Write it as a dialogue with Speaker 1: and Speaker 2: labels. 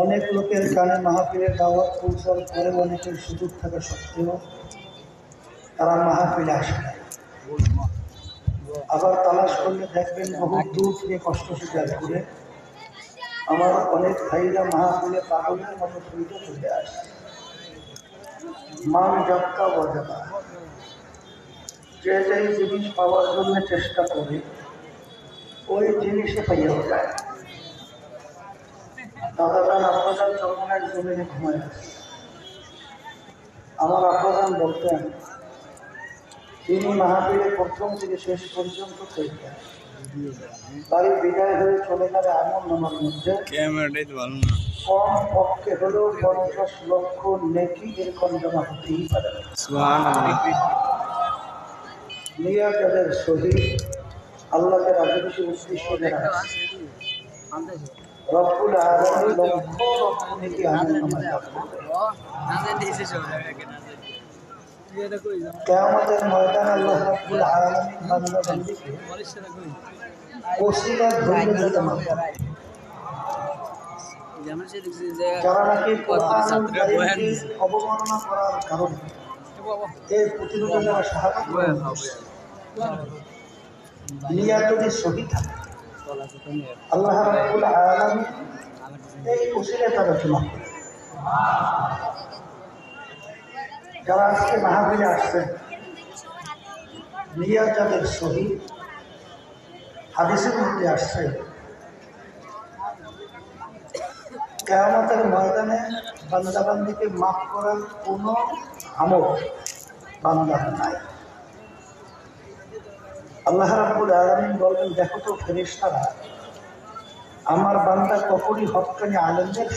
Speaker 1: অনেক লোকের কানে মাহফিলের দাওয়াত পৌঁছার পরেও অনেকের সুযোগ থাকা সত্ত্বেও তারা মাহফিলে আসে না। আবার তালাশ করলে দেখবেন বহু দূর থেকে কষ্ট স্বীকার করে আমার অনেক ভাইরা মাহফিলে পাগলের মতো ছুটে চলে আসে। মান যাত্রা বজাবা যে যেই জিনিস পাওয়ার জন্য চেষ্টা করে ওই জিনিসে পাইয়াও যায়। দাদাজান আব্বাজান চরমনের জমিনে ঘুমায় আছে। আমার আব্বাজান বলতেন তিনি মাহফিলে প্রথম থেকে শেষ পর্যন্ত থাকতেন। বাড়ি বিদায় হয়ে চলে গেলে এমন নামার মধ্যে কম পক্ষে হলেও 50 লক্ষ নেকি এরকম জমা হতেই পারে। নিয়াজের শহীদ আল্লাহকে রাজনীতি উদ্দেশ্য দেওয়া রব্বুল আলামিন লক্ষ লক্ষ নেকি আমলনামায় কিয়ামতের ময়দানে আল্লাহ রব্বুল আলামিন বান্দা বান্দীকে ওসিলা ধরে দিতে মাফ করে। যারা নাকি কোরআনুল কারীমকে অবমাননা করার কারণে এর প্রতিরোধে যারা শাহাদাত বরণ করছে, নিয়াত যদি সহি থাকে আল্লাহ রাব্বুল আলামিন এই ওসিলায় তাদের মাফ করে। যারা আজকে মাহফিলে আসছেন নিয়াত যাদের সহি, হাদিসের মধ্যে আসছে কিয়ামতের ময়দানে বান্দাবান্দিকে মাফ করার কোনো আমল বান্দার নাই। আল্লাহ রাব্বুল আলামিন বলবেন, দেখো তো ফেরেশতারা আমার বান্দা কখনই হক্কানি আলেমদের